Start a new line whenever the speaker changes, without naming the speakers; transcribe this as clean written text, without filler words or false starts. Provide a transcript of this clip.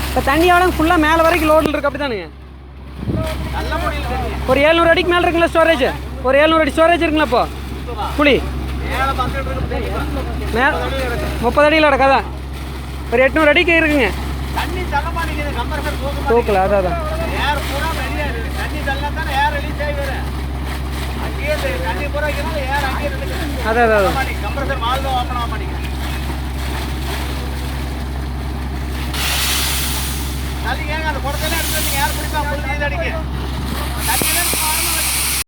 இப்போ தண்ணி எவ்வளோ ஃபுல்லாக மேலே வரைக்கும் லோடில் இருக்குது அப்படி தானுங்க? ஒரு 700 அடிக்கு மேலே இருக்குங்களா ஸ்டோரேஜ்? ஒரு 700 அடி ஸ்டோரேஜ் இருக்குங்களா இப்போ குழி? மேலே 30 அடியில் கிடக்காதா? ஒரு 800 அடிக்கு இருக்குங்க. தூக்கல அதான் அதான் அதான் அதான்
அந்த குடத்தெல்லாம் எடுத்து யார் பிடிப்பா?